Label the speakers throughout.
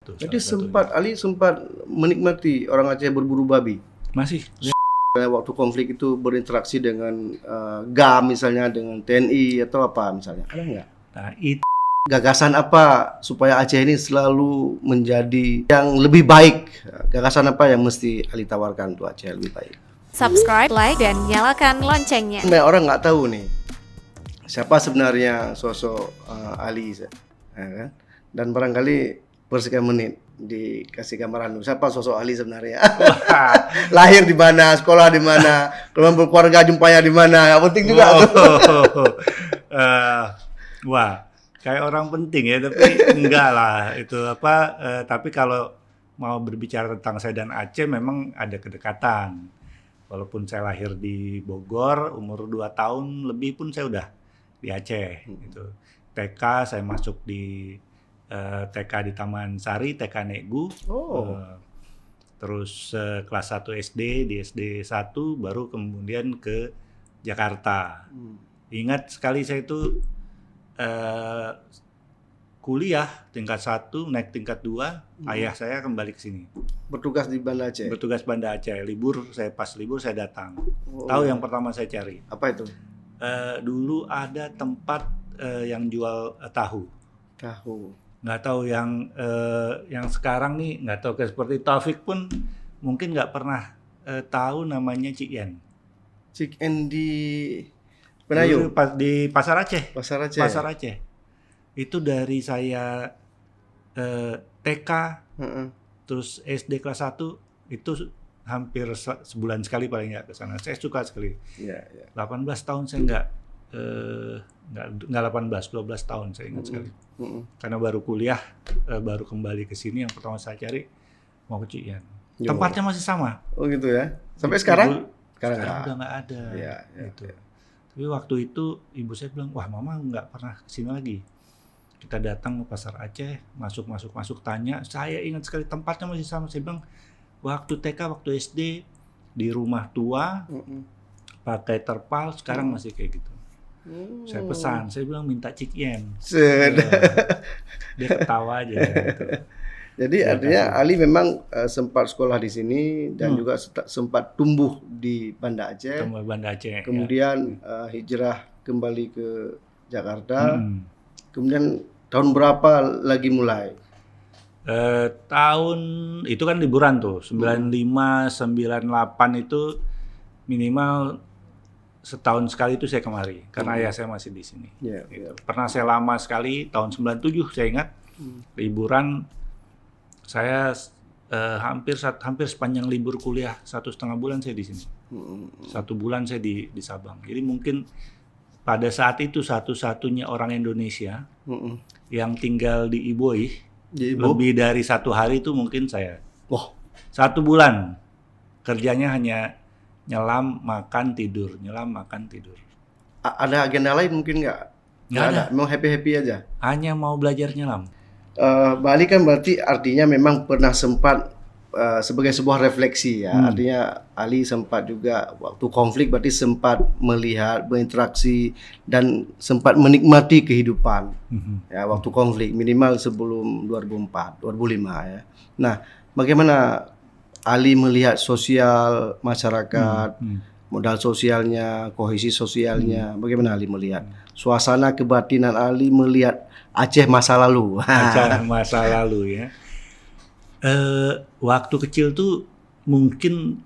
Speaker 1: Tuh,
Speaker 2: Jadi
Speaker 1: salah satunya.
Speaker 2: Ali sempat menikmati orang Aceh berburu babi.
Speaker 1: Masih.
Speaker 2: Waktu konflik itu berinteraksi dengan GAM misalnya, dengan TNI atau apa misalnya. Ada nggak?
Speaker 1: Nah, itu
Speaker 2: Gagasan apa supaya Aceh ini selalu menjadi yang lebih baik? Gagasan apa yang mesti Ali tawarkan untuk Aceh lebih baik?
Speaker 3: Subscribe, like, dan nyalakan loncengnya.
Speaker 2: Banyak orang nggak tahu nih siapa sebenarnya sosok Ali, ya kan? Dan barangkali persekian menit dikasih gambaran siapa sosok Ali sebenarnya. Lahir di mana, sekolah di mana, kalau berkeluarga jumpanya di mana, yang penting juga tuh.
Speaker 1: Wah, kayak orang penting ya, tapi enggak lah itu apa. Tapi kalau mau berbicara tentang saya dan Aceh, memang ada kedekatan. Walaupun saya lahir di Bogor, umur 2 tahun lebih pun saya udah di Aceh. Gitu. TK saya masuk di TK di Taman Sari, TK Negu. Terus kelas 1 SD, di SD 1, baru kemudian ke Jakarta. Ingat sekali saya itu kuliah tingkat 1, naik tingkat 2, ayah saya kembali ke sini.
Speaker 2: Bertugas di Banda Aceh.
Speaker 1: Bertugas Banda Aceh. Pas libur saya datang. Tahu yang pertama saya cari?
Speaker 2: Apa itu?
Speaker 1: Dulu ada tempat yang jual tahu. Nggak tahu yang sekarang nih, nggak tahu kayak seperti Taufik pun mungkin nggak pernah tahu namanya Cik Yen.
Speaker 2: Cik En di Benayu?
Speaker 1: Di Pasar Aceh.
Speaker 2: Pasar Aceh.
Speaker 1: Pasar Aceh. Itu dari saya TK, terus SD kelas 1, itu hampir sebulan sekali paling nggak ke sana. Saya suka sekali.
Speaker 2: Ya.
Speaker 1: 18 tahun saya nggak 18, 12 tahun saya ingat sekali. Karena baru kuliah, baru kembali ke sini, yang pertama saya cari mau ke Cik Yen. Tempatnya masih sama.
Speaker 2: Oh gitu ya. Sampai sekarang?
Speaker 1: Sekarang udah nggak ada.
Speaker 2: Gitu.
Speaker 1: Tapi waktu itu ibu saya bilang, wah mama nggak pernah kesini lagi. Kita datang ke Pasar Aceh, masuk tanya. Saya ingat sekali tempatnya masih sama. Saya bilang, waktu TK, waktu SD di rumah tua, pakai terpal, sekarang masih kayak gitu. Saya pesan, saya bilang minta Cik Yen. Dia ketawa aja. Gitu.
Speaker 2: Jadi artinya Ali memang sempat sekolah di sini dan juga sempat tumbuh di Banda Aceh.
Speaker 1: Banda Aceh.
Speaker 2: Kemudian hijrah kembali ke Jakarta. Kemudian tahun berapa lagi mulai?
Speaker 1: Tahun itu kan liburan tuh, 95, 98 itu minimal setahun sekali itu saya kemari, karena ayah saya masih di sini. Gitu. Pernah saya lama sekali, tahun 97 saya ingat, liburan saya hampir sepanjang libur kuliah 1,5 bulan saya di sini. 1 bulan saya di Sabang. Jadi mungkin pada saat itu satu-satunya orang Indonesia yang tinggal di Iboih lebih dari 1 hari itu mungkin saya. 1 bulan kerjanya hanya nyelam, makan, tidur.
Speaker 2: Ada agenda lain mungkin nggak?
Speaker 1: Nggak ada.
Speaker 2: Memang happy aja.
Speaker 1: Hanya mau belajar nyelam.
Speaker 2: Bali kan berarti artinya memang pernah sempat sebagai sebuah refleksi ya. Artinya Ali sempat juga waktu konflik berarti sempat melihat, berinteraksi dan sempat menikmati kehidupan. Ya, waktu konflik minimal sebelum 2004, 2005 ya. Nah, bagaimana Ali melihat sosial masyarakat, modal sosialnya, kohesi sosialnya, bagaimana Ali melihat suasana kebatinan Ali melihat Aceh masa lalu?
Speaker 1: Aceh masa lalu ya. Waktu kecil tuh mungkin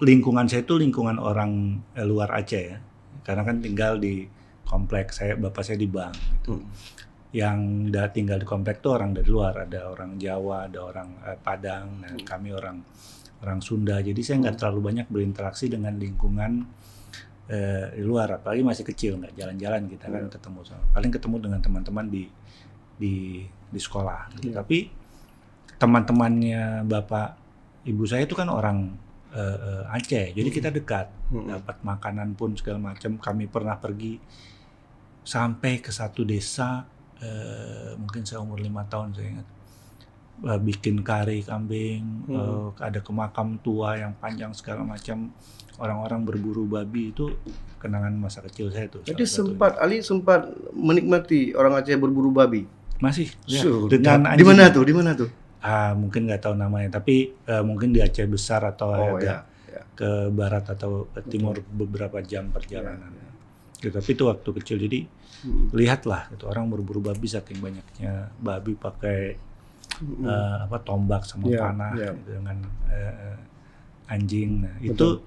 Speaker 1: lingkungan saya itu lingkungan orang luar Aceh ya, karena kan tinggal di kompleks bapak saya di bank. Gitu. Yang udah tinggal di komplek tuh orang dari luar, ada orang Jawa, ada orang Padang, dan kami orang Sunda. Jadi saya nggak terlalu banyak berinteraksi dengan lingkungan di luar, apalagi masih kecil, nggak jalan-jalan kita kan paling ketemu dengan teman-teman di sekolah. Gitu. Tapi teman-temannya bapak ibu saya itu kan orang Aceh, jadi kita dekat, dapat makanan pun segala macam. Kami pernah pergi sampai ke satu desa, mungkin saya umur 5 tahun saya ingat, bikin kari kambing, ada ke makam tua yang panjang segala macam, orang-orang berburu babi. Itu kenangan masa kecil saya tuh.
Speaker 2: Jadi Ali sempat menikmati orang Aceh berburu babi.
Speaker 1: Masih. Ya,
Speaker 2: Di mana tuh?
Speaker 1: Mungkin nggak tahu namanya, tapi mungkin di Aceh Besar atau agak ke barat atau ke timur beberapa jam perjalanan. Gitu, tapi itu waktu kecil, jadi lihatlah itu orang berburu babi saking banyaknya babi pakai tombak sama panah gitu, dengan anjing. Nah, itu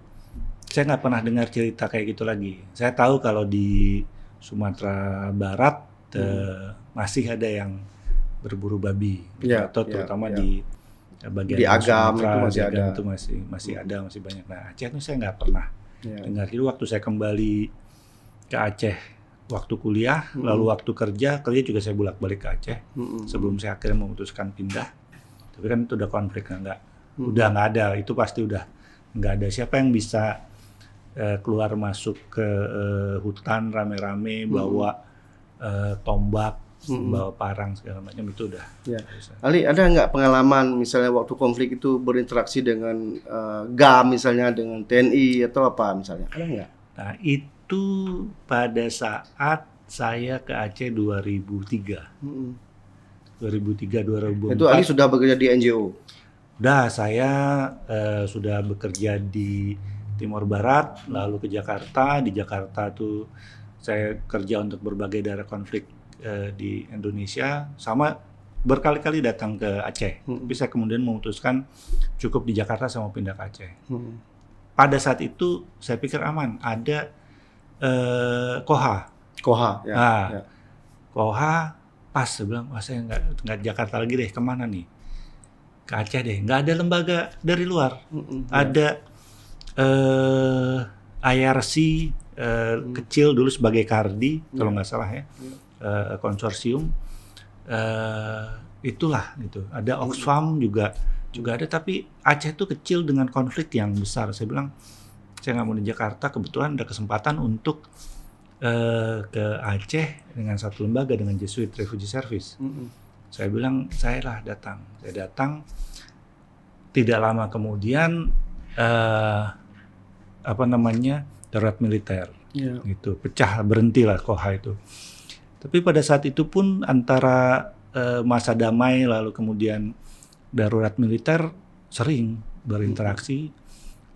Speaker 1: saya nggak pernah dengar cerita kayak gitu lagi. Saya tahu kalau di Sumatera Barat masih ada yang berburu babi, atau terutama di bagian
Speaker 2: di Agam
Speaker 1: Sumatera,
Speaker 2: itu
Speaker 1: masih ada, masih banyak. Nah, Aceh itu saya nggak pernah dengar. Jadi waktu saya kembali ke Aceh waktu kuliah, lalu waktu kerja juga saya bolak-balik ke Aceh sebelum saya akhirnya memutuskan pindah. Tapi kan itu udah konflik, udah nggak ada, itu pasti udah nggak ada. Siapa yang bisa keluar masuk ke hutan rame-rame bawa tombak, bawa parang segala macam, itu udah.
Speaker 2: Ali, ada nggak pengalaman misalnya waktu konflik itu berinteraksi dengan GAM misalnya, dengan TNI atau apa misalnya? Ada nggak?
Speaker 1: Nah, itu pada saat saya ke Aceh 2003. 2003-2004.
Speaker 2: Itu Ali sudah bekerja di NGO?
Speaker 1: Udah, saya sudah bekerja di Timur Barat, lalu ke Jakarta. Di Jakarta tuh saya kerja untuk berbagai daerah konflik di Indonesia, sama berkali-kali datang ke Aceh. Tapi saya kemudian memutuskan cukup di Jakarta sama pindah ke Aceh. Pada saat itu saya pikir aman, ada Koha. Koha pas, saya bilang, wah saya nggak Jakarta lagi deh, kemana nih? Ke Aceh deh, nggak ada lembaga dari luar. Ada IRC kecil dulu sebagai Kardi, kalau nggak salah ya, konsorsium. Itulah gitu. Ada Oxfam juga ada, tapi Aceh itu kecil dengan konflik yang besar. Saya bilang, saya nggak mau di Jakarta, kebetulan ada kesempatan untuk ke Aceh dengan satu lembaga, dengan Jesuit Refugee Service. Saya bilang, saya datang. Tidak lama kemudian darurat militer, gitu, pecah, berhentilah Koha itu. Tapi pada saat itu pun antara masa damai lalu kemudian darurat militer sering berinteraksi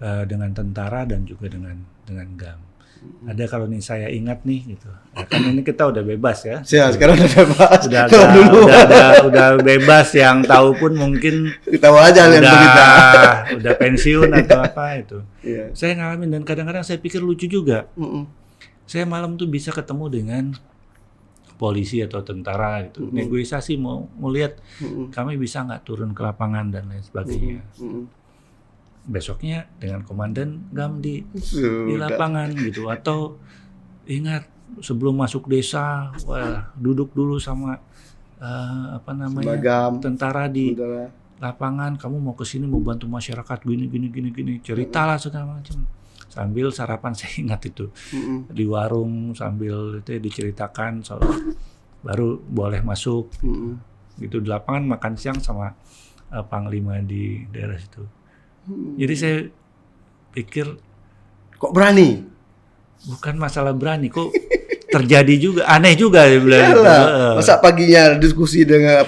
Speaker 1: dengan tentara dan juga dengan GAM. Ada, kalau nih saya ingat nih gitu. Nah, kan ini kita udah bebas ya.
Speaker 2: Sekarang udah bebas.
Speaker 1: Udah bebas, yang tahu pun mungkin
Speaker 2: ketawa aja
Speaker 1: udah pensiun atau apa itu. Saya ngalamin, dan kadang-kadang saya pikir lucu juga. Saya malam tuh bisa ketemu dengan polisi atau tentara gitu, negosiasi, mau lihat kami bisa nggak turun ke lapangan dan lain sebagainya. Besoknya dengan komandan GAM di lapangan gitu, atau ingat sebelum masuk desa, duduk dulu sama tentara di lapangan, kamu mau ke sini mau bantu masyarakat gini, ceritalah segala macam. Sambil sarapan, saya ingat itu di warung, sambil itu diceritakan soal baru boleh masuk gitu di lapangan, makan siang sama panglima di daerah situ. Jadi saya pikir, kok berani? Bukan masalah berani, kok terjadi juga, aneh juga dia bilang.
Speaker 2: Masa paginya diskusi dengan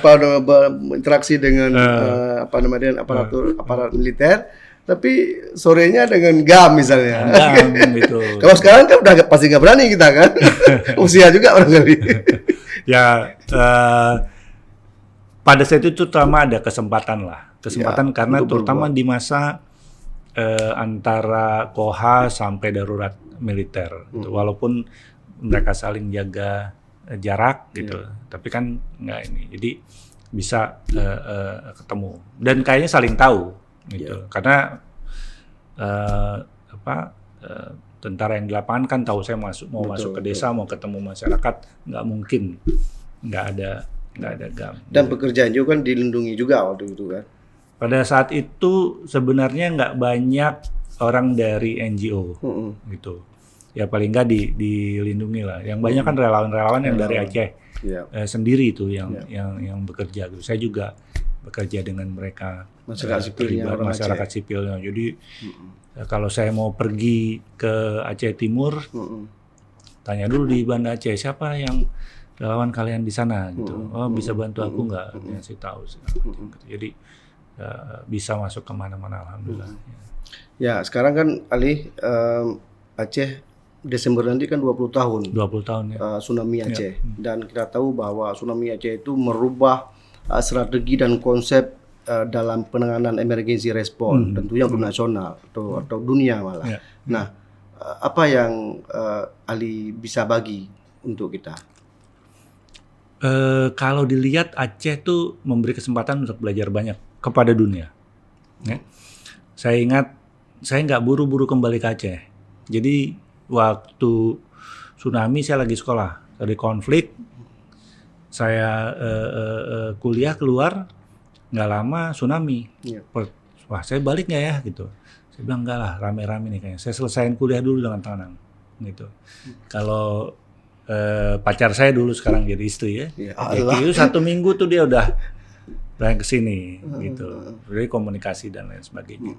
Speaker 2: interaksi dengan aparat militer, tapi sorenya dengan GAM misalnya.
Speaker 1: GAM gitu.
Speaker 2: Kalau sekarang kan udah pasti nggak berani kita kan, usia juga barangkali.
Speaker 1: Ya, pada saat itu terutama ada kesempatan karena terutama di masa antara Koha sampai darurat militer, gitu. Walaupun mereka saling jaga jarak gitu, tapi kan nggak ini, jadi bisa ketemu dan kayaknya saling tahu gitu, karena tentara yang di lapangan kan tahu saya mau masuk ke desa, mau ketemu masyarakat, nggak mungkin nggak ada GAM.
Speaker 2: Dan pekerjaan juga kan dilindungi juga waktu itu kan.
Speaker 1: Pada saat itu sebenarnya nggak banyak orang dari NGO gitu. Ya paling nggak dilindungi lah. Yang banyak kan relawan-relawan yang dari Aceh sendiri itu yang bekerja. Gitu. Saya juga bekerja dengan mereka, masyarakat sipilnya. Jadi kalau saya mau pergi ke Aceh Timur, tanya dulu di Banda Aceh siapa yang relawan kalian di sana gitu. Oh bisa bantu aku nggak? Ngasih tahu segala macam gitu. Jadi bisa masuk kemana-mana alhamdulillah.
Speaker 2: Ya sekarang kan Ali Aceh Desember nanti kan 20 tahun.
Speaker 1: 20 tahun ya.
Speaker 2: Tsunami Aceh. Dan kita tahu bahwa tsunami Aceh itu merubah strategi dan konsep dalam penanganan emergency response, tentunya untuk nasional atau dunia malah. Nah, apa yang Ali bisa bagi untuk kita?
Speaker 1: Kalau dilihat Aceh tuh memberi kesempatan untuk belajar banyak kepada dunia. Ya. Saya ingat saya nggak buru-buru kembali ke Aceh. Jadi waktu tsunami saya lagi sekolah, dari konflik, saya kuliah keluar, nggak lama tsunami. Wah saya balik nggak ya gitu. Saya bilang enggak lah, rame-rame nih kayaknya. Saya selesaiin kuliah dulu dengan tenang gitu. Kalau pacar saya dulu sekarang jadi istri ya. Itu 1 minggu tuh dia udah ke sini gitu. Jadi komunikasi dan lain sebagainya.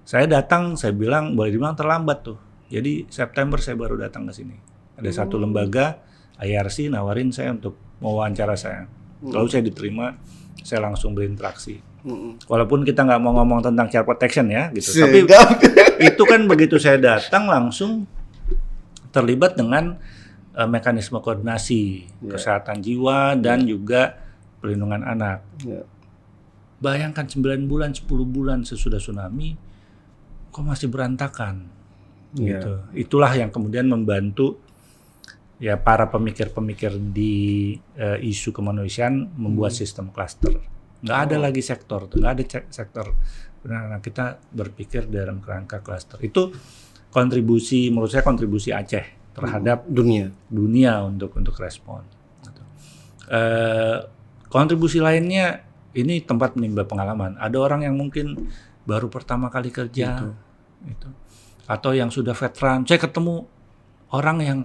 Speaker 1: Saya datang, saya bilang boleh dibilang terlambat tuh. Jadi September saya baru datang ke sini. Ada satu lembaga IRC nawarin saya untuk mewawancara saya. Lalu saya diterima, saya langsung berinteraksi. Walaupun kita nggak mau ngomong tentang child protection ya, gitu. Tapi itu kan begitu saya datang langsung terlibat dengan mekanisme koordinasi kesehatan jiwa dan juga pelindungan anak. Bayangkan 9 bulan, 10 bulan sesudah tsunami, kok masih berantakan. Gitu. Itulah yang kemudian membantu ya para pemikir-pemikir di isu kemanusiaan membuat sistem klaster. Nggak ada lagi sektor, nggak ada sektor. Nah, kita berpikir dalam kerangka klaster. Itu kontribusi, menurut saya kontribusi Aceh terhadap dunia untuk respon. Gitu. Kontribusi lainnya ini tempat menimba pengalaman. Ada orang yang mungkin baru pertama kali kerja, gitu. Atau yang sudah veteran. Saya ketemu orang yang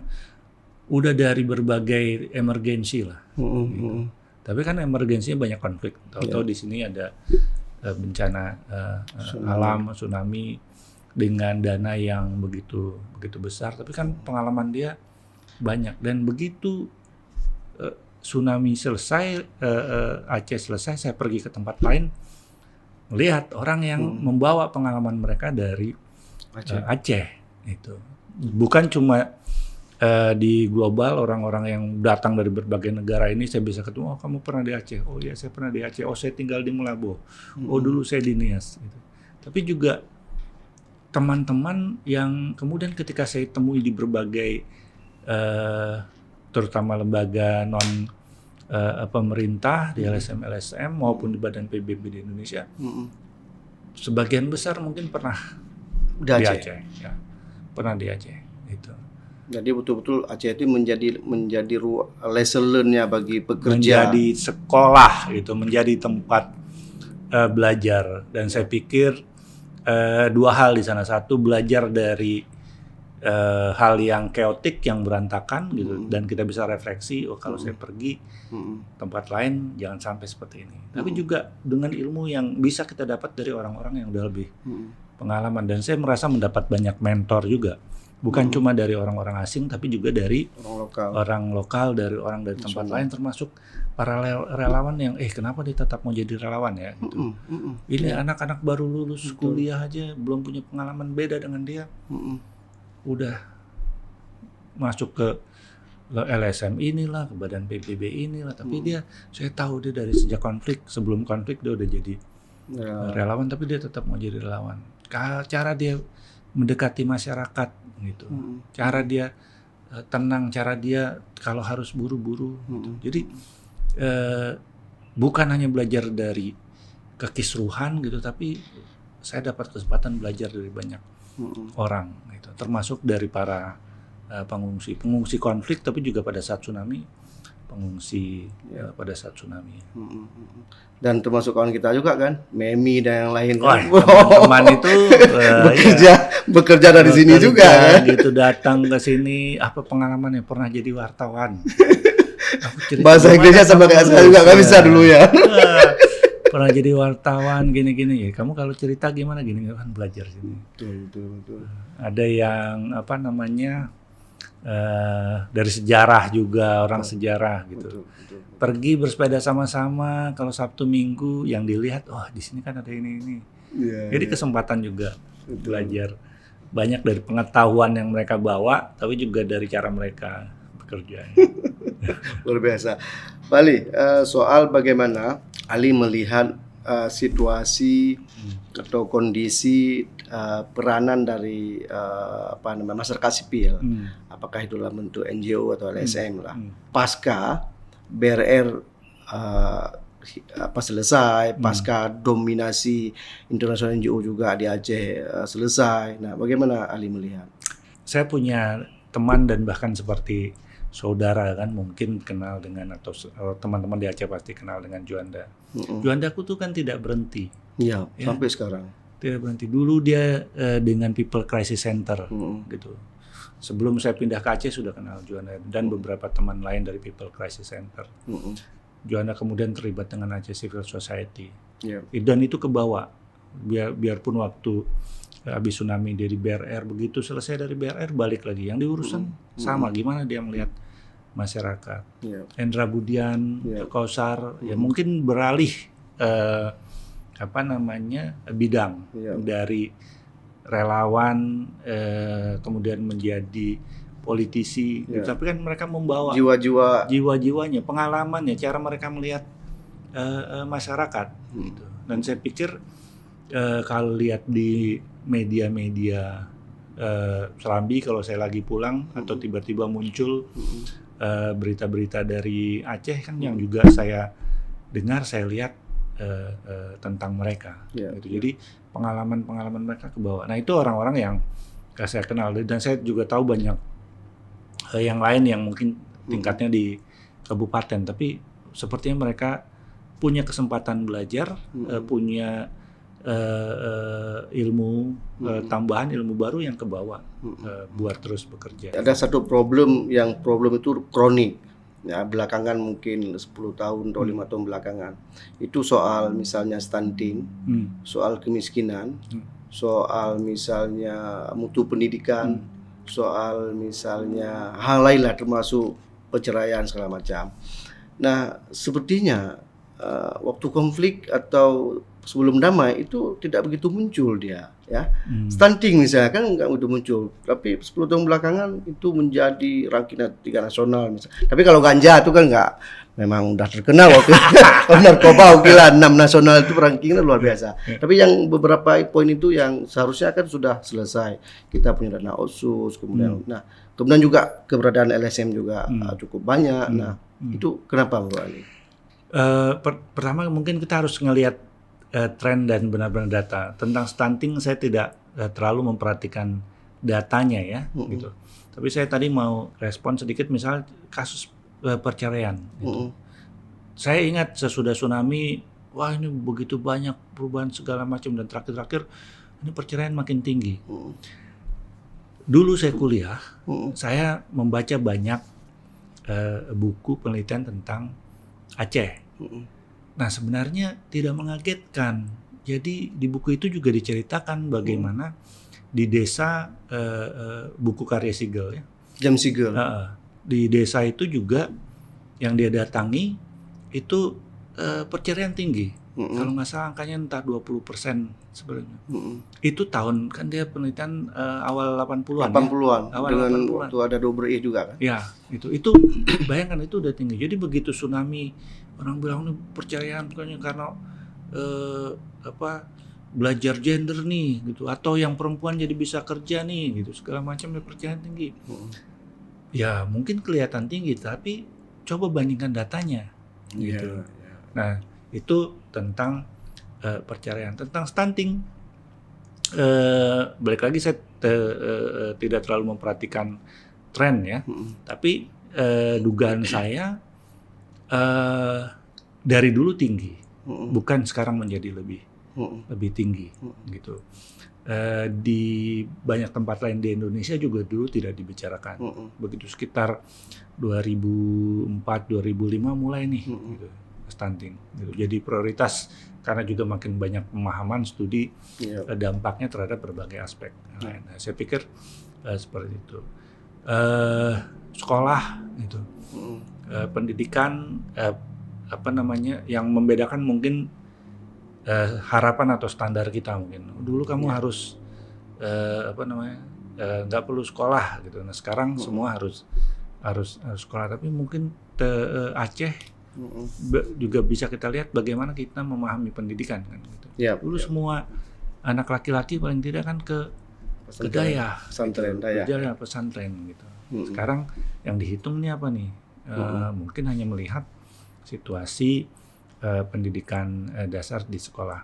Speaker 1: udah dari berbagai emergensi lah. Gitu. Tapi kan emergensinya banyak konflik. Tahu-tahu di sini ada bencana alam, tsunami dengan dana yang begitu besar. Tapi kan pengalaman dia banyak. Dan begitu tsunami selesai, Aceh selesai, saya pergi ke tempat lain, melihat orang yang membawa pengalaman mereka dari Aceh itu. Bukan cuma di global, orang-orang yang datang dari berbagai negara ini saya bisa ketemu, oh kamu pernah di Aceh? Oh iya saya pernah di Aceh. Oh saya tinggal di Meulaboh. Oh dulu saya di Nias. Gitu. Tapi juga teman-teman yang kemudian ketika saya temui di berbagai terutama lembaga non pemerintah di LSM maupun di Badan PBB di Indonesia, sebagian besar mungkin pernah di Aceh. Ya. Pernah di Aceh itu.
Speaker 2: Jadi betul-betul Aceh itu menjadi lesson learn-nya bagi pekerja.
Speaker 1: Menjadi sekolah itu, menjadi tempat belajar. Dan saya pikir 2 hal di sana. Satu, belajar dari hal yang chaotic, yang berantakan gitu, dan kita bisa refleksi, oh kalau saya pergi tempat lain jangan sampai seperti ini. Tapi juga dengan ilmu yang bisa kita dapat dari orang-orang yang udah lebih pengalaman. Dan saya merasa mendapat banyak mentor juga. Bukan cuma dari orang-orang asing, tapi juga dari orang lokal, dari orang dari tempat lain, termasuk para relawan yang, kenapa dia tetap mau jadi relawan ya? Gitu. Ini anak-anak baru lulus kuliah aja, belum punya pengalaman, beda dengan dia. Udah masuk ke LSM inilah, ke Badan PBB inilah, tapi saya tahu dia dari sejak konflik, sebelum konflik dia udah jadi relawan, tapi dia tetap mau jadi relawan. Cara dia mendekati masyarakat gitu, cara dia tenang, cara dia kalau harus buru-buru gitu. Jadi bukan hanya belajar dari kekisruhan gitu, tapi saya dapat kesempatan belajar dari banyak orang gitu, termasuk dari para pengungsi konflik, tapi juga pada saat tsunami, pengungsi pada saat tsunami.
Speaker 2: Dan termasuk kawan kita juga kan, Memi dan yang lain.
Speaker 1: Teman-teman itu
Speaker 2: bekerja dari sini juga kan.
Speaker 1: Gitu, datang ke sini, apa pengalamannya, pernah jadi wartawan.
Speaker 2: Bahasa Inggrisnya sama kayak saya juga nggak bisa dulu ya.
Speaker 1: Pernah jadi wartawan gini-gini ya. Kamu kalau cerita gimana gini kan belajar sini.
Speaker 2: Betul.
Speaker 1: Ada yang dari sejarah juga, orang sejarah gitu.
Speaker 2: Betul.
Speaker 1: Pergi bersepeda sama-sama, kalau Sabtu Minggu yang dilihat, di sini kan ada ini. Jadi kesempatan juga belajar banyak dari pengetahuan yang mereka bawa, tapi juga dari cara mereka bekerja.
Speaker 2: Luar biasa. Pak Ali, soal bagaimana Ali melihat situasi atau kondisi peranan dari masyarakat sipil, apakah itu dalam bentuk NGO atau LSM lah, pasca BRR selesai, pasca dominasi internasional NGO juga di Aceh selesai. Nah, bagaimana Ali melihat?
Speaker 1: Saya punya teman dan bahkan seperti saudara kan, mungkin kenal dengan, atau teman-teman di Aceh pasti kenal dengan Juanda. Juandaku tuh kan tidak berhenti.
Speaker 2: Iya, sampai sekarang.
Speaker 1: Tidak berhenti. Dulu dia dengan People Crisis Center gitu. Sebelum saya pindah ke Aceh sudah kenal Juanda dan beberapa teman lain dari People Crisis Center. Juanda kemudian terlibat dengan Aceh Civil Society. Dan itu kebawa. Biarpun waktu habis tsunami dia di BRR, begitu selesai dari BRR balik lagi. Yang diurusan sama, gimana dia melihat masyarakat. Endra Budian, Kausar, ya mungkin beralih bidang dari relawan kemudian menjadi politisi. Tapi kan mereka membawa jiwa-jiwanya, pengalamannya, cara mereka melihat masyarakat. Gitu. Dan saya pikir kalau lihat di media-media Serambi, kalau saya lagi pulang atau tiba-tiba muncul berita-berita dari Aceh kan yang juga saya dengar, saya lihat tentang mereka. Gitu. Jadi pengalaman mereka ke bawah. Nah, itu orang-orang yang saya kenal, dan saya juga tahu banyak yang lain yang mungkin tingkatnya di kabupaten, tapi sepertinya mereka punya kesempatan belajar, punya ilmu tambahan, ilmu baru yang kebawa buat terus bekerja.
Speaker 2: Ada satu problem itu kronik. Ya, belakangan mungkin 10 tahun atau 5 tahun belakangan. Itu soal misalnya stunting, soal kemiskinan, soal misalnya mutu pendidikan, soal misalnya hal lain lah, termasuk perceraian segala macam. Nah, sepertinya waktu konflik atau sebelum damai itu tidak begitu muncul dia, ya. Stunting misalnya kan nggak begitu muncul, tapi 10 tahun belakangan itu menjadi ranking 3 nasional misalnya. Tapi kalau ganja itu kan nggak, memang udah terkenal waktu narkoba, gila 6 nasional itu rankingnya luar biasa. Tapi yang beberapa poin itu yang seharusnya kan sudah selesai. Kita punya dana otsus, kemudian juga keberadaan LSM juga cukup banyak. Nah, itu kenapa Bro Ali?
Speaker 1: Pertama mungkin kita harus ngelihat tren dan benar-benar data. Tentang stunting saya tidak terlalu memperhatikan datanya ya, gitu. Tapi saya tadi mau respon sedikit, misal kasus perceraian. Gitu. Saya ingat sesudah tsunami, wah ini begitu banyak perubahan segala macam, dan terakhir-terakhir ini perceraian makin tinggi. Dulu saya kuliah, saya membaca banyak buku penelitian tentang Aceh. Nah, sebenarnya tidak mengagetkan. Jadi di buku itu juga diceritakan bagaimana di desa buku karya Sigel ya.
Speaker 2: Jam Sigel.
Speaker 1: Di desa itu juga yang dia datangi itu perceraian tinggi. Kalau nggak salah angkanya entah 20% sebenarnya. Itu tahun, kan dia penelitian awal 80-an.
Speaker 2: 80-an.
Speaker 1: Ya? Awal
Speaker 2: dengan
Speaker 1: 80-an.
Speaker 2: waktu ada double E juga kan.
Speaker 1: Ya, itu bayangkan itu udah tinggi. Jadi begitu tsunami, orang bilang ini perceraian bukannya karena belajar gender nih gitu, atau yang perempuan jadi bisa kerja nih gitu, segala macam perceraian tinggi. Ya mungkin kelihatan tinggi, tapi coba bandingkan datanya gitu. Nah, itu tentang perceraian. Tentang stunting, balik lagi saya tidak terlalu memperhatikan tren ya, tapi dugaan saya dari dulu tinggi, bukan sekarang menjadi lebih tinggi gitu. Di banyak tempat lain di Indonesia juga dulu tidak dibicarakan. Begitu sekitar 2004-2005 mulai nih gitu, stunting gitu. Jadi prioritas karena juga makin banyak pemahaman studi dampaknya terhadap berbagai aspek. Nah, saya pikir seperti itu. sekolah gitu. Pendidikan yang membedakan mungkin harapan atau standar kita mungkin. Dulu kamu harus nggak perlu sekolah gitu. Nah sekarang semua harus sekolah. Tapi mungkin Aceh juga bisa kita lihat bagaimana kita memahami pendidikan kan gitu. Dulu semua anak laki-laki paling tidak kan ke daya pesantren gitu. Sekarang yang dihitung nih apa nih? Mungkin hanya melihat situasi pendidikan dasar di sekolah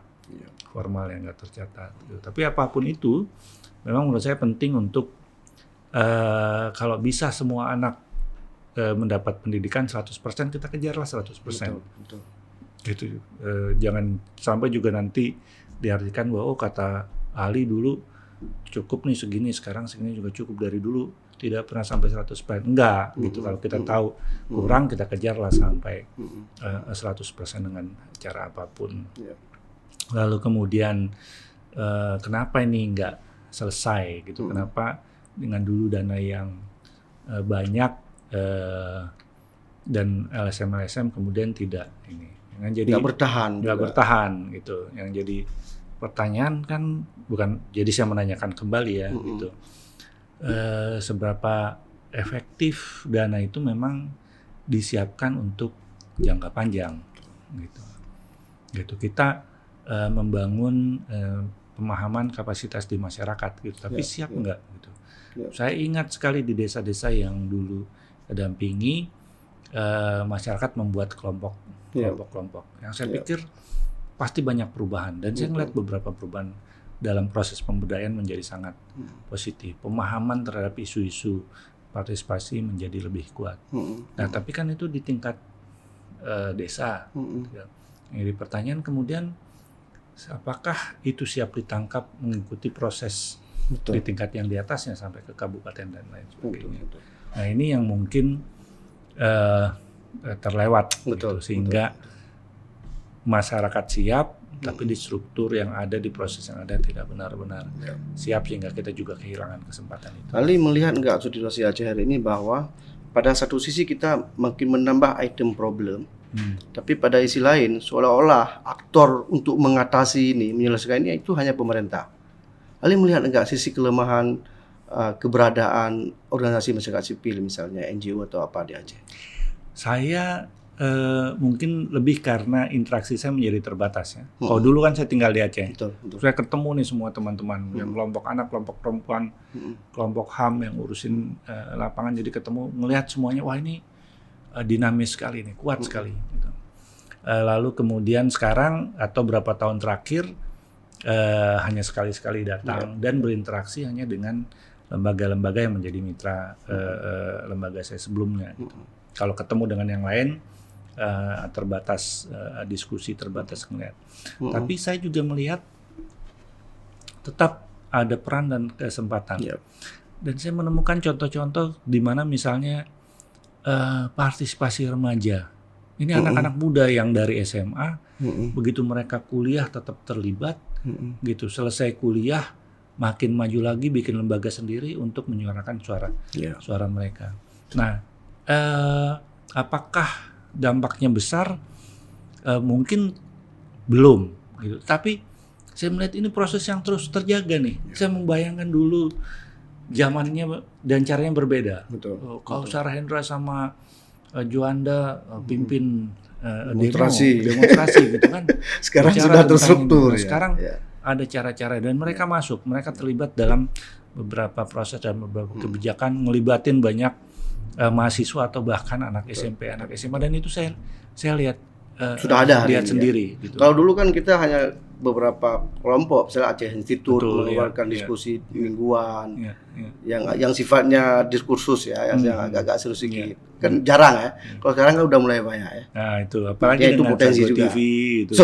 Speaker 1: formal yang nggak tercatat. Gitu. Tapi apapun itu, memang menurut saya penting untuk kalau bisa semua anak mendapat pendidikan 100%, kita kejarlah 100%. Betul. Gitu. Jangan sampai juga nanti diartikan bahwa kata Ali dulu cukup nih segini, sekarang segini juga cukup, dari dulu tidak pernah sampai 100%. Enggak, gitu. Kalau kita tahu kurang, kita kejarlah sampai 100% dengan cara apapun. Lalu kemudian kenapa ini enggak selesai gitu? Kenapa dengan dulu dana yang banyak dan LSM kemudian tidak ini? Yang jadi nggak bertahan gitu. Yang jadi pertanyaan kan bukan, jadi saya menanyakan kembali ya gitu. Seberapa efektif dana itu memang disiapkan untuk jangka panjang gitu. Kita membangun pemahaman kapasitas di masyarakat gitu, tapi siap nggak gitu. Saya ingat sekali di desa-desa yang dulu dampingi, masyarakat membuat kelompok yang saya pikir pasti banyak perubahan, dan saya melihat beberapa perubahan dalam proses pemberdayaan menjadi sangat positif. Pemahaman terhadap isu-isu partisipasi menjadi lebih kuat. Nah, tapi kan itu di tingkat desa. Jadi pertanyaan kemudian, apakah itu siap ditangkap mengikuti proses di tingkat yang di atasnya sampai ke kabupaten dan lain sebagainya. Nah, ini yang mungkin terlewat gitu, sehingga masyarakat siap, tapi di struktur yang ada, di proses yang ada tidak benar-benar siap, sehingga kita juga kehilangan kesempatan itu.
Speaker 2: Ali melihat nggak situasi Aceh hari ini bahwa pada satu sisi kita makin menambah item problem, tapi pada sisi lain seolah-olah aktor untuk mengatasi ini, menyelesaikan ini itu hanya pemerintah. Ali melihat nggak sisi kelemahan keberadaan organisasi masyarakat sipil, misalnya NGO atau apa di Aceh?
Speaker 1: Saya mungkin lebih karena interaksi saya menjadi terbatas ya. Kalau dulu kan saya tinggal di Aceh, betul. Saya ketemu nih semua teman-teman yang kelompok anak, kelompok perempuan, kelompok HAM yang urusin lapangan, jadi ketemu, ngelihat semuanya, wah ini dinamis sekali nih, kuat sekali. Gitu. Lalu kemudian sekarang atau berapa tahun terakhir hanya sekali-sekali datang dan berinteraksi hanya dengan lembaga-lembaga yang menjadi mitra lembaga saya sebelumnya. Gitu. Kalau ketemu dengan yang lain terbatas diskusi, terbatas ngeliat. Tapi saya juga melihat tetap ada peran dan kesempatan. Dan saya menemukan contoh-contoh di mana misalnya partisipasi remaja. Ini anak-anak muda yang dari SMA, begitu mereka kuliah tetap terlibat, gitu. Selesai kuliah makin maju lagi, bikin lembaga sendiri untuk menyuarakan suara mereka. Nah, apakah dampaknya besar? Mungkin belum, gitu. Tapi saya melihat ini proses yang terus terjaga nih. Saya membayangkan dulu zamannya dan caranya berbeda. Kalau Sarah Hendra sama Juanda pimpin demonstrasi gitu kan.
Speaker 2: Sekarang sudah terstruktur.
Speaker 1: Sekarang ada cara-cara dan mereka masuk, mereka terlibat dalam beberapa proses dan beberapa kebijakan, ngelibatin banyak mahasiswa atau bahkan anak SMP, anak SMA, dan itu saya lihat
Speaker 2: sudah ada
Speaker 1: lihat sendiri. Gitu.
Speaker 2: Kalau dulu kan kita hanya beberapa kelompok, misalnya Aceh Institute mengeluarkan diskusi mingguan, yang sifatnya diskursus yang agak-agak serius sedikit. Kan jarang ya. Kalau sekarang kan udah mulai banyak ya.
Speaker 1: Nah itu, apalagi
Speaker 2: itu
Speaker 1: dengan
Speaker 2: potensi juga.
Speaker 1: TV itu.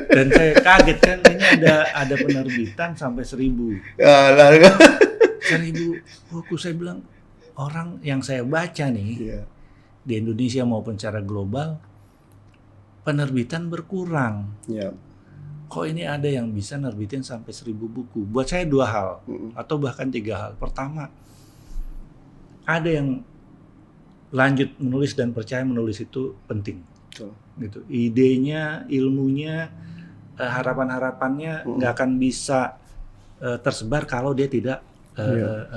Speaker 1: Dan saya kaget kan, ini ada penerbitan sampai 1.000. 1.000 buku. Saya bilang, orang yang saya baca nih di Indonesia maupun secara global, penerbitan berkurang. Kok ini ada yang bisa nerbitin sampai 1.000 buku? Buat saya 2 hal atau bahkan 3 hal. Pertama, ada yang lanjut menulis dan percaya menulis itu penting.
Speaker 2: Betul.
Speaker 1: Gitu. Idenya, ilmunya, harapan-harapannya nggak akan bisa tersebar kalau dia tidak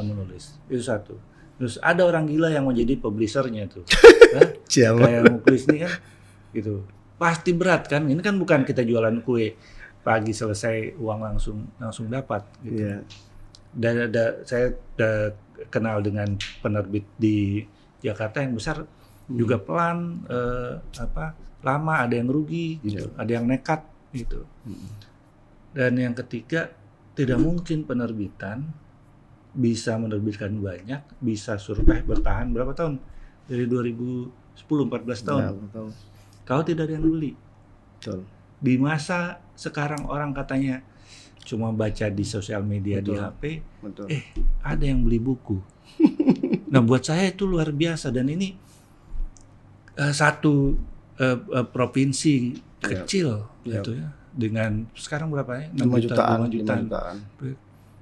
Speaker 1: menulis. Itu satu. Terus ada orang gila yang mau jadi publishernya tuh. Kayak Muklis nih kan, gitu. Pasti berat kan. Ini kan bukan kita jualan kue pagi selesai uang langsung dapat. Gitu. Yeah. Dan saya kenal dengan penerbit di Jakarta yang besar juga pelan, lama, ada yang rugi, gitu, ada yang nekat, gitu. Dan yang ketiga, tidak mungkin penerbitan bisa menerbitkan banyak, bisa survive bertahan berapa tahun? Dari 2010-14 tahun. Ya, kalau tidak ada yang beli. Betul. Di masa sekarang orang katanya cuma baca di sosial media, betul, di HP, betul, ada yang beli buku. Nah, buat saya itu luar biasa, dan ini satu provinsi kecil, gitu ya, dengan sekarang berapa ya? 5 jutaan.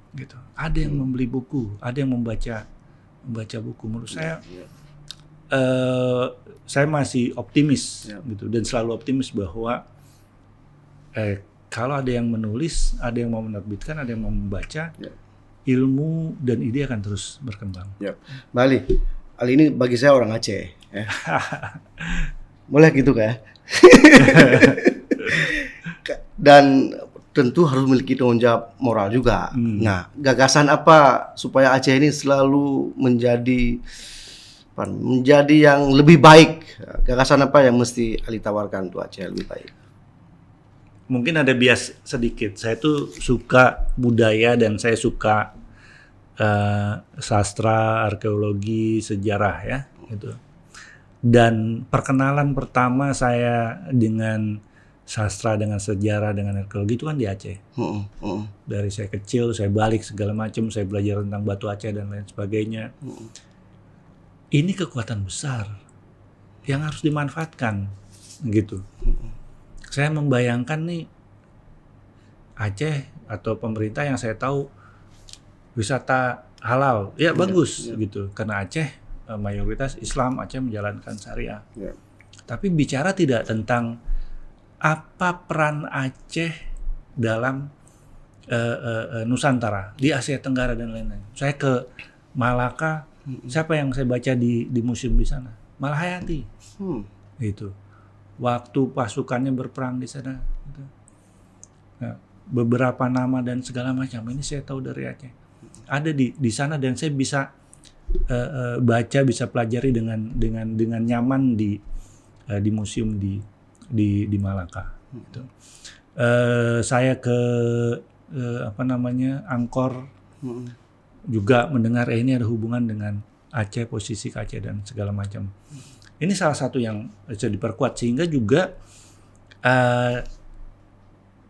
Speaker 1: Gitu. Ada yang membeli buku, ada yang membaca buku. Menurut saya, saya masih optimis, gitu, dan selalu optimis bahwa kalau ada yang menulis, ada yang mau menerbitkan, ada yang mau membaca, ilmu dan ide akan terus berkembang.
Speaker 2: Mbak Ali ini bagi saya orang Aceh. Ya. Boleh gitu kan? Dan tentu harus memiliki tanggung jawab moral juga. Nah, gagasan apa supaya Aceh ini selalu menjadi yang lebih baik? Gagasan apa yang mesti Ali tawarkan untuk Aceh lebih baik?
Speaker 1: Mungkin ada bias sedikit. Saya tuh suka budaya dan saya suka sastra, arkeologi, sejarah ya, gitu. Dan perkenalan pertama saya dengan sastra, dengan sejarah, dengan arkeologi itu kan di Aceh. Dari saya kecil, saya balik segala macam, saya belajar tentang batu Aceh dan lain sebagainya. Ini kekuatan besar yang harus dimanfaatkan, gitu. Saya membayangkan nih Aceh atau pemerintah yang saya tahu wisata halal, ya bagus gitu, karena Aceh mayoritas Islam, Aceh menjalankan syariah. Tapi bicara tidak tentang apa peran Aceh dalam Nusantara di Asia Tenggara dan lain-lain. Saya ke Malaka, siapa yang saya baca di museum di sana? Malahayati, gitu. Waktu pasukannya berperang di sana, gitu. Nah, beberapa nama dan segala macam ini saya tahu dari Aceh. Ada di sana dan saya bisa baca, bisa pelajari dengan nyaman di museum di Malaka. Gitu. Saya ke Angkor juga mendengar ini ada hubungan dengan Aceh, posisi Aceh dan segala macam. Ini salah satu yang bisa diperkuat sehingga juga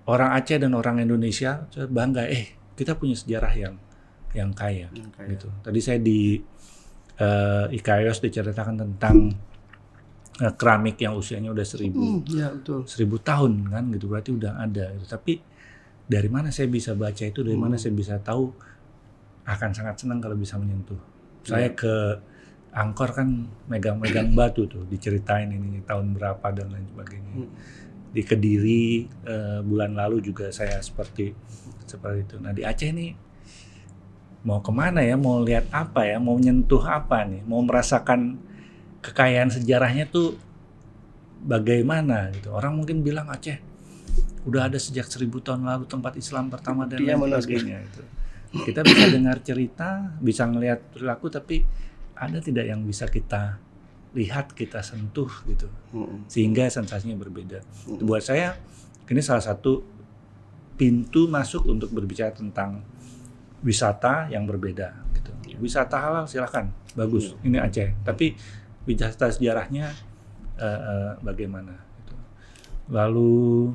Speaker 1: orang Aceh dan orang Indonesia bangga, kita punya sejarah yang kaya. Gitu. Tadi saya di IKAIOS diceritakan tentang keramik yang usianya udah 1000 tahun kan, gitu, berarti udah ada. Gitu. Tapi dari mana saya bisa baca itu? Dari mana saya bisa tahu? Akan sangat senang kalau bisa menyentuh. Saya ke Angkor kan megang-megang batu tuh, diceritain ini tahun berapa dan lain sebagainya. Di Kediri bulan lalu juga saya seperti itu. Nah di Aceh nih mau kemana ya, mau lihat apa ya, mau nyentuh apa nih, mau merasakan kekayaan sejarahnya tuh bagaimana gitu. Orang mungkin bilang Aceh udah ada sejak 1000 tahun lalu, tempat Islam pertama dan lain sebagainya gitu. Kita bisa dengar cerita, bisa ngelihat perilaku, tapi ada tidak yang bisa kita lihat, kita sentuh gitu, sehingga sensasinya berbeda. Buat saya ini salah satu pintu masuk untuk berbicara tentang wisata yang berbeda gitu. Wisata halal silakan, bagus, ini Aceh. Tapi wisata sejarahnya bagaimana? Gitu. Lalu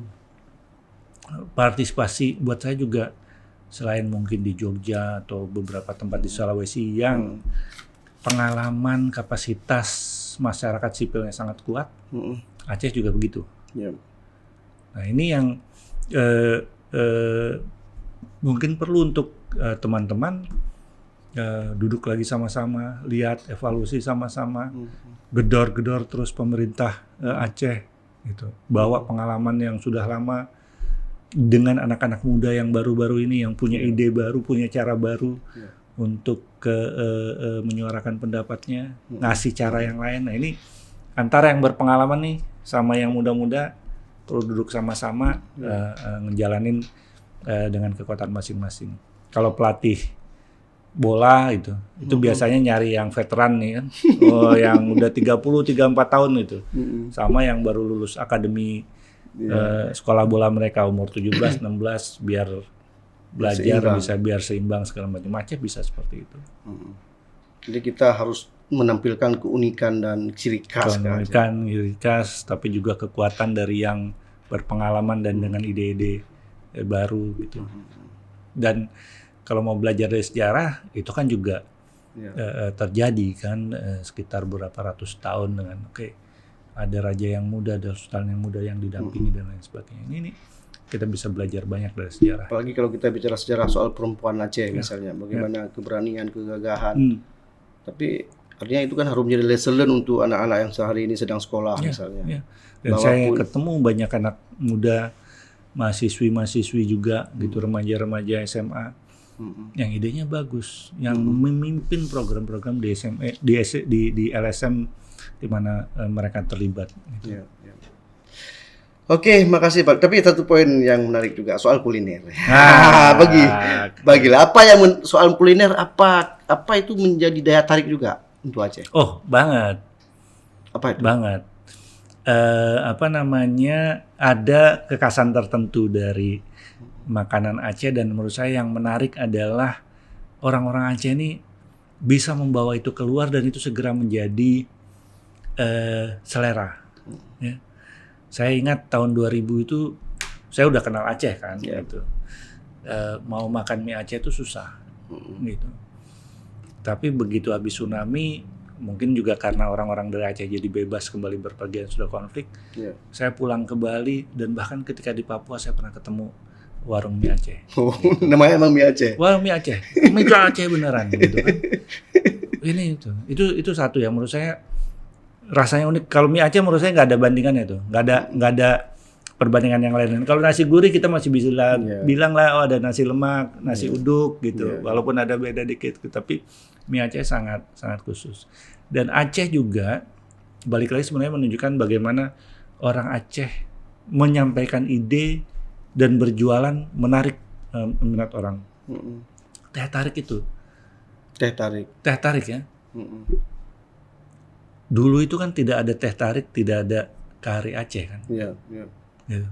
Speaker 1: partisipasi buat saya juga, selain mungkin di Jogja atau beberapa tempat di Sulawesi yang pengalaman kapasitas masyarakat sipilnya sangat kuat, Aceh juga begitu. Nah ini yang mungkin perlu untuk teman-teman duduk lagi sama-sama, lihat evaluasi sama-sama, gedor-gedor terus pemerintah Aceh gitu, bawa pengalaman yang sudah lama dengan anak-anak muda yang baru-baru ini yang punya ide baru, punya cara baru untuk menyuarakan pendapatnya, ngasih cara yang lain. Nah ini antara yang berpengalaman nih sama yang muda-muda perlu duduk sama-sama ngejalanin dengan kekuatan masing-masing. Kalau pelatih bola itu biasanya nyari yang veteran nih kan, yang udah 33-34 tahun itu, sama yang baru lulus akademi sekolah bola mereka umur 17-16 biar belajar biar seimbang segala macam. Aceh bisa seperti itu.
Speaker 2: Jadi kita harus menampilkan keunikan dan ciri khas.
Speaker 1: Ciri khas, tapi juga kekuatan dari yang berpengalaman dan dengan ide-ide baru gitu. Dan kalau mau belajar dari sejarah itu kan juga terjadi kan sekitar beberapa ratus tahun dengan ada raja yang muda, ada sultan yang muda yang didampingi dan lain sebagainya. Ini kita bisa belajar banyak dari sejarah.
Speaker 2: Apalagi kalau kita bicara sejarah soal perempuan Aceh misalnya, bagaimana keberanian, kegagahan. Tapi artinya itu kan harus menjadi lesson learn untuk anak-anak yang sehari ini sedang sekolah misalnya.
Speaker 1: Dan saya ketemu banyak anak muda, mahasiswi juga gitu, remaja-remaja SMA yang idenya bagus, yang memimpin program-program di SMA, di LSM di mana mereka terlibat. Gitu.
Speaker 2: Oke, makasih Pak. Tapi satu poin yang menarik juga soal kuliner. Bagilah apa yang soal kuliner apa itu menjadi daya tarik juga untuk Aceh?
Speaker 1: Oh, banget.
Speaker 2: Apa itu?
Speaker 1: Banget. Ada kekhasan tertentu dari makanan Aceh, dan menurut saya yang menarik adalah orang-orang Aceh ini bisa membawa itu keluar dan itu segera menjadi selera. Ya. Saya ingat tahun 2000 itu saya udah kenal Aceh kan, gitu. Mau makan mie Aceh itu susah, gitu. Tapi begitu habis tsunami, mungkin juga karena orang-orang dari Aceh jadi bebas kembali berpergian sudah konflik. Saya pulang ke Bali dan bahkan ketika di Papua saya pernah ketemu warung mie Aceh.
Speaker 2: Oh, namanya emang mie Aceh.
Speaker 1: Warung mie Aceh, mie Aceh beneran gitu kan. Ini itu satu yang menurut saya rasanya unik. Kalau mie Aceh menurut saya nggak ada bandingannya tuh, nggak ada perbandingan yang lain. Kalau nasi gurih kita masih bisa bilang lah, ada nasi lemak, nasi uduk gitu, walaupun ada beda dikit. Tapi mie Aceh sangat khusus. Dan Aceh juga balik lagi sebenarnya menunjukkan bagaimana orang Aceh menyampaikan ide dan berjualan menarik minat orang. Teh tarik itu. Teh tarik ya. Dulu itu kan tidak ada teh tarik, tidak ada kari Aceh kan. Gitu.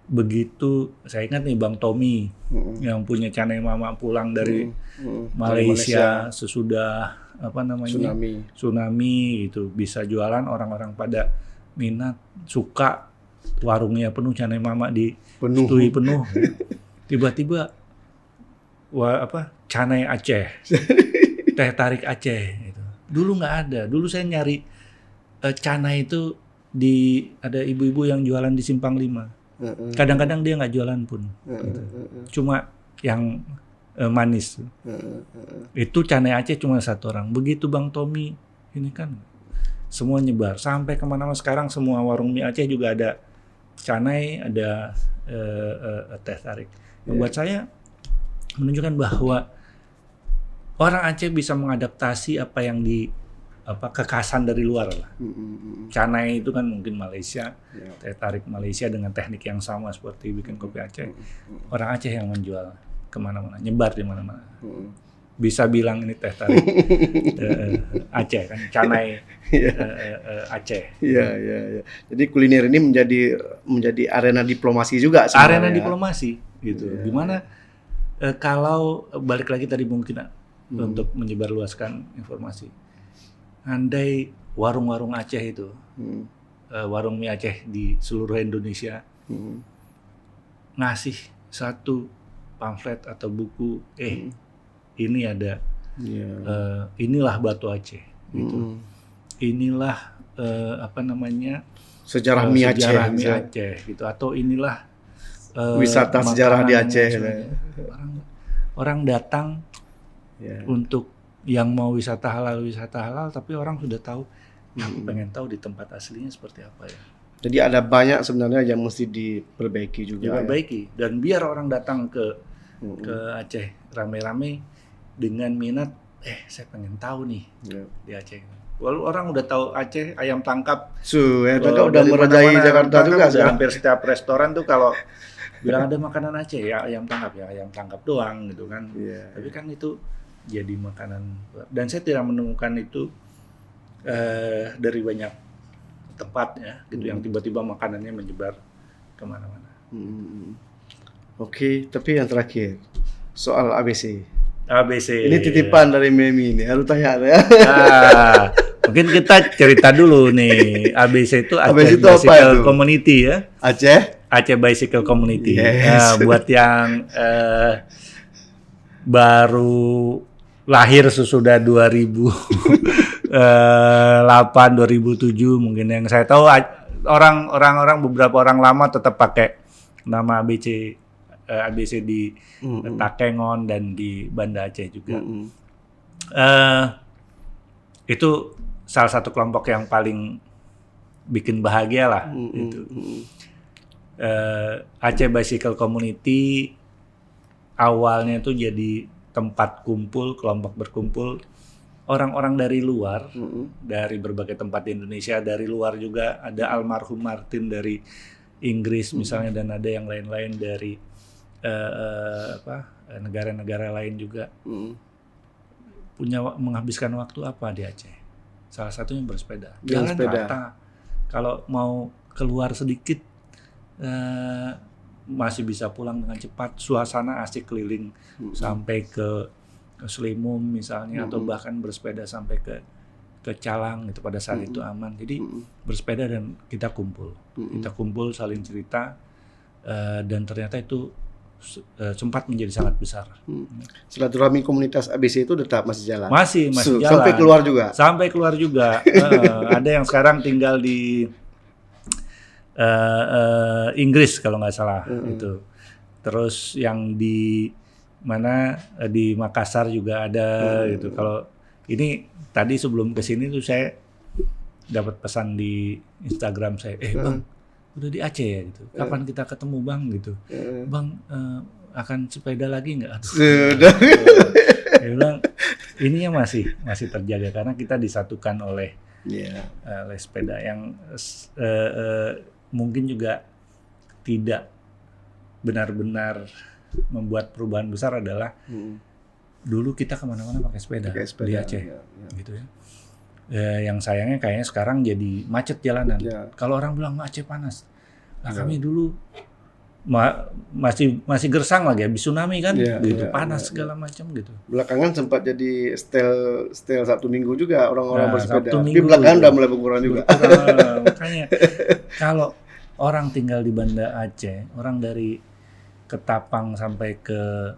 Speaker 1: Begitu saya ingat nih Bang Tommy yang punya Canai Mama pulang dari Malaysia sesudah tsunami itu bisa jualan, orang-orang pada minat, suka, warungnya penuh, Canai Mama disetui penuh. Tiba-tiba Canai Aceh, teh tarik Aceh gitu. Dulu nggak ada. Dulu saya nyari canai itu ada ibu-ibu yang jualan di Simpang 5. Kadang-kadang dia nggak jualan pun. Gitu. Cuma yang manis. Itu canai Aceh cuma satu orang. Begitu Bang Tommy ini kan semua nyebar sampai kemana-mana. Sekarang semua warung mie Aceh juga ada canai, ada teh tarik. Buat saya menunjukkan bahwa orang Aceh bisa mengadaptasi apa yang kekhasan dari luar lah. Canai itu kan mungkin Malaysia, teh tarik Malaysia dengan teknik yang sama seperti bikin kopi Aceh. Orang Aceh yang menjual kemana-mana, nyebar di mana-mana. Bisa bilang ini teh tarik Aceh kan, canai Aceh.
Speaker 2: Iya. Jadi kuliner ini menjadi arena diplomasi juga sebenarnya.
Speaker 1: Arena diplomasi gitu. Gimana kalau balik lagi tadi mungkin untuk menyebarluaskan informasi. Andai warung-warung Aceh itu, warung mie Aceh di seluruh Indonesia ngasih satu pamflet atau buku, ini ada, inilah batu Aceh, gitu. Inilah
Speaker 2: sejarah mie
Speaker 1: Aceh, gitu. Atau inilah
Speaker 2: wisata sejarah di Aceh.
Speaker 1: Orang datang untuk yang mau wisata halal, tapi orang sudah tahu. Aku pengen tahu di tempat aslinya seperti apa ya.
Speaker 2: Jadi ada banyak sebenarnya yang mesti diperbaiki juga.
Speaker 1: Diperbaiki dan biar orang datang ke Aceh rame-rame dengan minat. Saya pengen tahu nih di Aceh. Walau orang udah tahu Aceh ayam tangkap.
Speaker 2: Tangkap udah merajai Jakarta juga.
Speaker 1: Hampir setiap restoran tuh kalau bilang ada makanan Aceh ya ayam tangkap doang gitu kan. Tapi kan itu jadi makanan. Dan saya tidak menemukan itu dari banyak tempat ya gitu yang tiba-tiba makanannya menyebar kemana-mana.
Speaker 2: Oke, tapi yang terakhir soal ABC.
Speaker 1: ABC.
Speaker 2: Ini titipan dari Memi ini, harus tanya ya.
Speaker 1: Mungkin kita cerita dulu nih. ABC itu
Speaker 2: ABC itu
Speaker 1: Bicycle
Speaker 2: apa itu?
Speaker 1: Community ya. Aceh Bicycle Community.
Speaker 2: Yes.
Speaker 1: Buat yang baru lahir sesudah 2008, 2007 mungkin yang saya tahu orang beberapa orang lama tetap pakai nama ABC di Takengon dan di Banda Aceh juga. Itu salah satu kelompok yang paling bikin bahagia lah. Itu. Aceh Bicycle Community awalnya itu jadi tempat kumpul, kelompok berkumpul orang-orang dari luar, dari berbagai tempat di Indonesia, dari luar juga ada almarhum Martin dari Inggris misalnya, dan ada yang lain-lain dari negara-negara lain juga. Menghabiskan waktu apa di Aceh? Salah satunya bersepeda. Jalan rata. Kalau mau keluar sedikit masih bisa pulang dengan cepat. Suasana asik keliling sampai ke Selimum misalnya, atau bahkan bersepeda sampai ke Calang gitu pada saat itu aman. Jadi bersepeda dan kita kumpul. Kita kumpul saling cerita dan ternyata itu sempat menjadi sangat besar.
Speaker 2: Silaturahmi komunitas ABC itu tetap masih jalan.
Speaker 1: Masih jalan. Sampai keluar juga. Ada yang sekarang tinggal di Inggris kalau nggak salah itu. Terus yang di mana di Makassar juga ada gitu. Kalau ini tadi sebelum kesini tuh saya dapat pesan di Instagram saya, Bang, udah di Aceh ya gitu. Kapan kita ketemu Bang gitu? Bang akan sepeda lagi nggak?
Speaker 2: Sudah.
Speaker 1: Dia bilang ininya masih terjaga karena kita disatukan oleh sepeda yang mungkin juga tidak benar-benar membuat perubahan besar adalah dulu kita kemana-mana pakai sepeda di Aceh, gitu ya. Yang sayangnya kayaknya sekarang jadi macet jalanan. Kalau orang bilang Aceh panas, nah kami dulu masih gersang lagi habis tsunami kan, gitu panas segala macam gitu.
Speaker 2: Belakangan sempat jadi style Sabtu Minggu juga orang-orang bersepeda. Tapi
Speaker 1: juga
Speaker 2: belakangan udah mulai berkurang juga.
Speaker 1: Makanya kalau orang tinggal di Banda Aceh, orang dari Ketapang sampai ke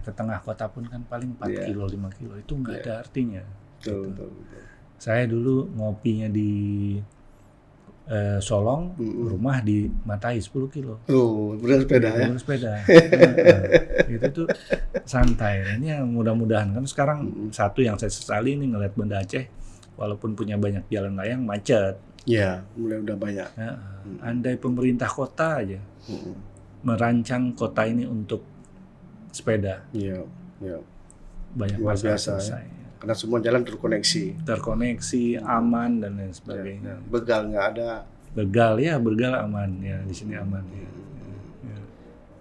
Speaker 1: ke tengah kota pun kan paling 4 kilo, 5 kilo itu nggak ada artinya.
Speaker 2: Betul.
Speaker 1: Saya dulu ngopinya di Solong, rumah di Matai 10 kilo.
Speaker 2: Bersepeda ya?
Speaker 1: Bersepeda. Itu tuh santai. Ini yang mudah-mudahan kan sekarang satu yang saya sesali ini ngeliat Banda Aceh, walaupun punya banyak jalan layang macet.
Speaker 2: Iya, mulai udah banyak.
Speaker 1: Andai pemerintah kota aja merancang kota ini untuk sepeda.
Speaker 2: Iya.
Speaker 1: Banyak
Speaker 2: luar
Speaker 1: masalah
Speaker 2: biasa
Speaker 1: selesai.
Speaker 2: ya. Karena semua jalan terkoneksi,
Speaker 1: aman dan lain sebagainya.
Speaker 2: Begal nggak ada.
Speaker 1: Begal aman ya, di sini aman ya.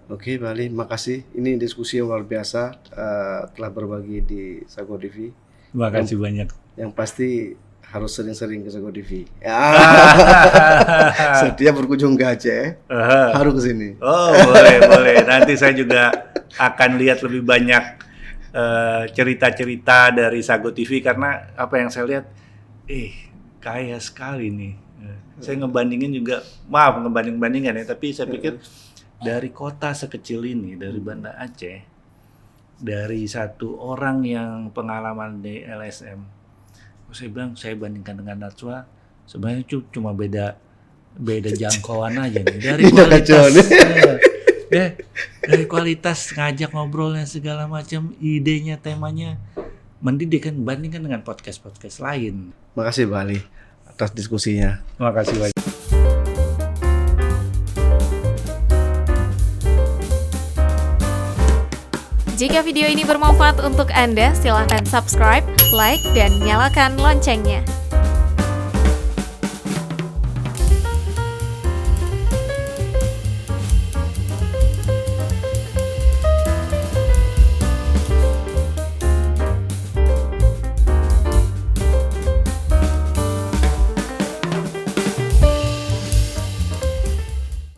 Speaker 2: Oke, Bali, makasih. Ini diskusi yang luar biasa, telah berbagi di Sago TV.
Speaker 1: Terima kasih banyak.
Speaker 2: Yang pasti harus sering-sering ke Sago TV. Setiap berkunjung ke Aceh, harus ke sini.
Speaker 1: Oh, boleh. Nanti saya juga akan lihat lebih banyak cerita-cerita dari Sago TV, karena apa yang saya lihat, kaya sekali nih. Saya ngebandingin juga, ngebanding-bandingan ya, tapi saya pikir dari kota sekecil ini, dari Banda Aceh, dari satu orang yang pengalaman di LSM, saya bilang saya bandingkan dengan Najwa, sebenarnya cuma beda jangkauan aja nih, dari kualitas Dari kualitas ngajak ngobrolnya segala macam, idenya, temanya mendidik kan, bandingkan dengan podcast-podcast lain.
Speaker 2: Makasih Pak Ali atas diskusinya.
Speaker 1: Terima kasih banyak.
Speaker 3: Jika video ini bermanfaat untuk Anda, silahkan subscribe, like, dan nyalakan loncengnya.